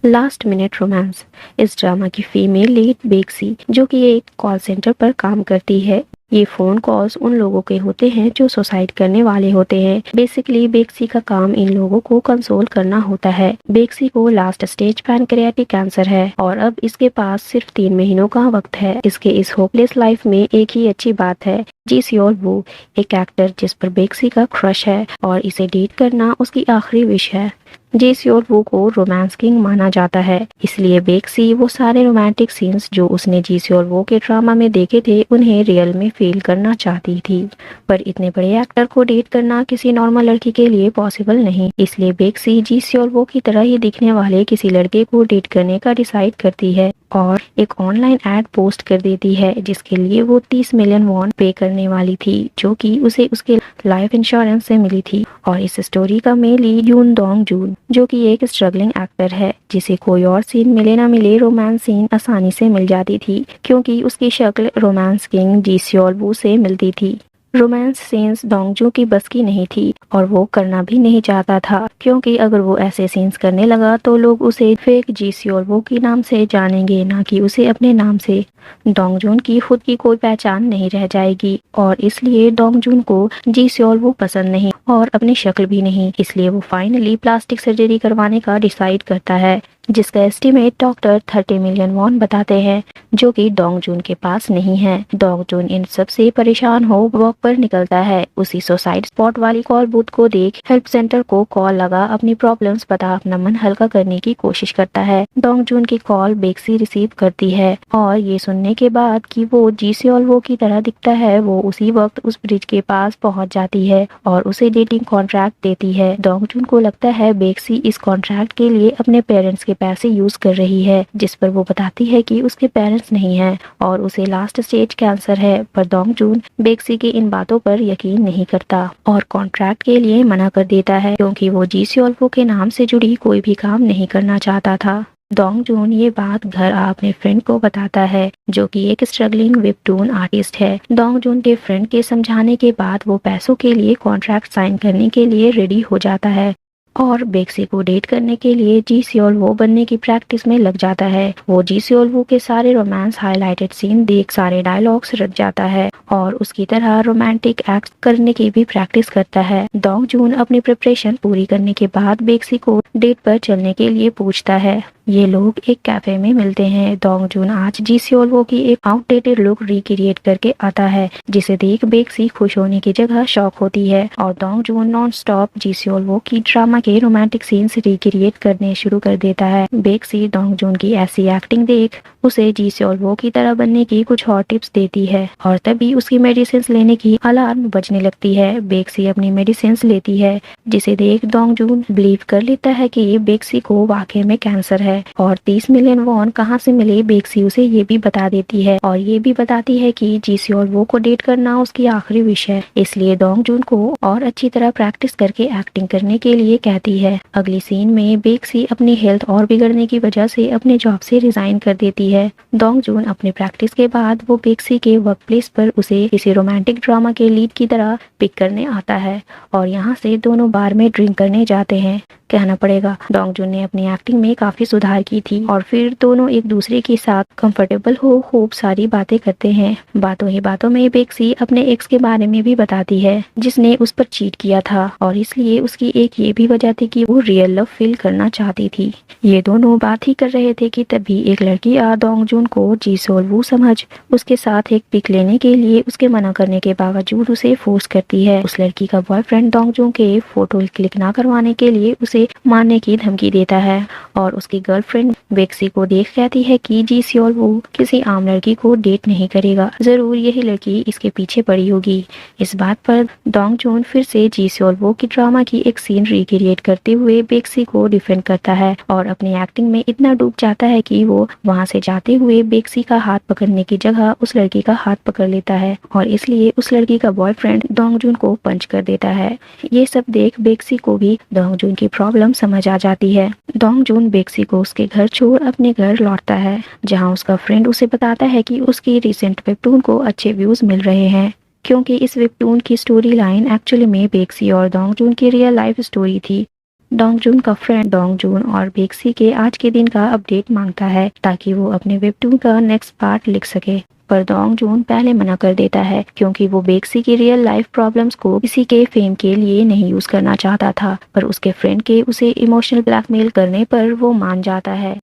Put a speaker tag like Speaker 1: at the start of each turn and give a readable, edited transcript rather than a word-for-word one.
Speaker 1: Last minute romance. इस drama की female lead बेक्सी, जो कि एक कॉल सेंटर पर काम करती है। ये फोन कॉल्स उन लोगों के होते हैं जो सुसाइड करने वाले होते हैं। बेसिकली बेक्सी का काम इन लोगों को कंसोल करना होता है। बेक्सी को लास्ट स्टेज पैनक्रियाटिक कैंसर है और अब इसके पास सिर्फ 3 महीनों का वक्त है। इसके इस होपलेस लाइफ में एक ही अच्छी बात है, जी सियोल वू, एक एक्टर जिस पर बेक्सी का क्रश है और इसे डेट करना उसकी आखिरी विश है। जी सियोल वू को रोमांस किंग माना जाता है, इसलिए बेक्सी वो सारे रोमांटिक सीन्स जो उसने जी सियोल वू के ड्रामा में देखे थे उन्हें रियल में फील करना चाहती थी। पर इतने बड़े एक्टर को डेट करना किसी नॉर्मल लड़की के लिए पॉसिबल नहीं, इसलिए बेक्सी जी सियोल वू की तरह ही दिखने वाले किसी लड़के को डेट करने का डिसाइड करती है और एक ऑनलाइन एड पोस्ट कर देती है, जिसके लिए वो 30 मिलियन वॉन पे करने वाली थी, जो कि उसे उसके लाइफ इंश्योरेंस से मिली थी। और इस स्टोरी का मेन लीड यून डोंग जून, जो कि एक स्ट्रगलिंग एक्टर है, जिसे कोई और सीन मिले ना मिले रोमांस सीन आसानी से मिल जाती थी, क्योंकि उसकी शक्ल रोमांस किंग जी सियोल वू से मिलती थी। रोमांस सीन्स डोंगजू की बस की नहीं थी और वो करना भी नहीं चाहता था, क्योंकि अगर वो ऐसे सीन्स करने लगा तो लोग उसे फेक जी सियोल वू के नाम से जानेंगे, ना कि उसे अपने नाम से। डोंगजून की खुद की कोई पहचान नहीं रह जाएगी और इसलिए डोंगजून को जी सियोल वू पसंद नहीं और अपनी शक्ल भी नहीं, इसलिए वो फाइनली प्लास्टिक सर्जरी करवाने का डिसाइड करता है, जिसका एस्टीमेट डॉक्टर 30 मिलियन वॉन बताते हैं, जो कि डोंगजून के पास नहीं है। डोंगजून इन सब से परेशान हो वॉक पर निकलता है। उसी सुसाइड स्पॉट वाली कॉल बूथ को देख हेल्प सेंटर को कॉल लगा अपनी प्रॉब्लम्स बता अपना मन हल्का करने की कोशिश करता है। डोंगजून की कॉल बेक्सी रिसीव करती है और ये सुनने के बाद कि वो जी सियोल वू की तरह दिखता है, वो उसी वक्त उस ब्रिज के पास पहुंच जाती है और उसे डेटिंग कॉन्ट्रैक्ट देती है। डोंगजून को लगता है बेक्सी इस कॉन्ट्रैक्ट के लिए अपने पेरेंट्स के पैसे यूज कर रही है, जिस पर वो बताती है कि उसके पेरेंट्स नहीं हैं और उसे लास्ट स्टेज कैंसर है। पर डोंगजून बेक्सी की इन बातों पर यकीन नहीं करता और कॉन्ट्रैक्ट के लिए मना कर देता है, क्योंकि वो जी सियोल वू के नाम से जुड़ी कोई भी काम नहीं करना चाहता था। डोंगजून ये बात घर अपने फ्रेंड को बताता है, जो कि एक स्ट्रगलिंग वेबटून आर्टिस्ट है। डोंगजून के फ्रेंड के समझाने के बाद वो पैसों के लिए कॉन्ट्रैक्ट साइन करने के लिए रेडी हो जाता है और बेक्सी को डेट करने के लिए जी सियोल वू बनने की प्रैक्टिस में लग जाता है। वो जी सियोल वू के सारे रोमांस हाईलाइटेड सीन देख सारे डायलॉग्स रट जाता है और उसकी तरह रोमांटिक एक्ट करने की भी प्रैक्टिस करता है। डोंगजून अपनी प्रिपरेशन पूरी करने के बाद बेक्सी को डेट पर चलने के लिए पूछता है। ये लोग एक कैफे में मिलते हैं। डोंगजून आज जी सियोल वू की एक आउटडेटेड लुक रिक्रिएट करके आता है, जिसे देख बेक्सी खुश होने की जगह शॉक होती है और डोंगजून नॉन स्टॉप जी सियोल वू की ड्रामा के रोमांटिक सीन्स रिक्रिएट करने शुरू कर देता है। बेक्सी डोंगजून की ऐसी एक्टिंग देख उसे जी सियोल वू की तरह बनने की कुछ और टिप्स देती है और तभी उसकी मेडिसिन लेने की अलार्म बजने लगती है। बेक्सी अपनी मेडिसिन लेती है, जिसे देख डोंगजून बिलीव कर लेता है कि बेक्सी को वाकई में कैंसर है और 30 मिलियन वॉन कहाँ से मिले बेक्सी उसे ये भी बता देती है और ये भी बताती है कि जी सियोल वू को डेट करना उसकी आखिरी विश है, इसलिए डोंगजून को और अच्छी तरह प्रैक्टिस करके एक्टिंग करने के लिए कहती है। अगली सीन में बेक्सी अपनी हेल्थ और बिगड़ने की वजह से अपने जॉब से रिजाइन कर देती है। डोंगजून अपने प्रैक्टिस के बाद वो बेक्सी के वर्क प्लेस पर उसे किसी रोमांटिक ड्रामा के लीड की तरह पिक करने आता है और यहाँ से दोनों बार में ड्रिंक करने जाते हैं। कहना पड़ेगा डोंगजून ने अपनी एक्टिंग में काफी सुधार की थी और फिर दोनों एक दूसरे के साथ कंफर्टेबल हो खूब सारी बातें करते हैं। बातों ही बातों में बेक्सी अपने एक्स के बारे में भी बताती है, जिसने उस पर चीट किया था और इसलिए उसकी एक ये भी वजह थी कि वो रियल लव फील करना चाहती थी। ये दोनों बात ही कर रहे थे कि तभी एक लड़की डोंगजून को जी सियोल वू समझ उसके साथ एक पिक लेने के लिए उसके मना करने के बावजूद उसे फोर्स करती है। उस लड़की का बॉयफ्रेंड डोंगजून के फोटो क्लिक ना करवाने के लिए उसे मारने की धमकी देता है और उसकी गर्लफ्रेंड बेक्सी को देख कहती है कि जी सियोल वू किसी आम लड़की को डेट नहीं करेगा, जरूर यही लड़की इसके पीछे पड़ी होगी। इस बात पर डोंगजून फिर से जी सियोल वू की ड्रामा की एक सीन रिक्रिएट करते हुए बेक्सी को डिफेंड करता है और अपनी एक्टिंग में इतना डूब जाता है कि वो वहां से जाते हुए बेक्सी का हाथ पकड़ने की जगह उस लड़की का हाथ पकड़ लेता है और इसलिए उस लड़की का बॉयफ्रेंड डोंगजून को पंच कर देता है। ये सब देख बेक्सी को भी डोंगजून की प्रॉब्लम समझ आ जाती है। डोंगजून बेक्सी को उसके घर छोड़ अपने घर लौटता है, जहां उसका फ्रेंड उसे बताता है कि उसकी रिसेंट वेबटून को अच्छे व्यूज मिल रहे हैं, क्योंकि इस वेबटून की स्टोरी लाइन एक्चुअली में बेक्सी और डोंगजून की रियल लाइफ स्टोरी थी। डोंगजून का फ्रेंड डोंगजून और बेक्सी के आज के दिन का अपडेट मांगता है ताकि वो अपने वेबटून का नेक्स्ट पार्ट लिख सके, पर डोंगजून पहले मना कर देता है क्योंकि वो बेक्सी की रियल लाइफ प्रॉब्लम्स को किसी के फेम के लिए नहीं यूज करना चाहता था, पर उसके फ्रेंड के उसे इमोशनल ब्लैकमेल करने पर वो मान जाता है।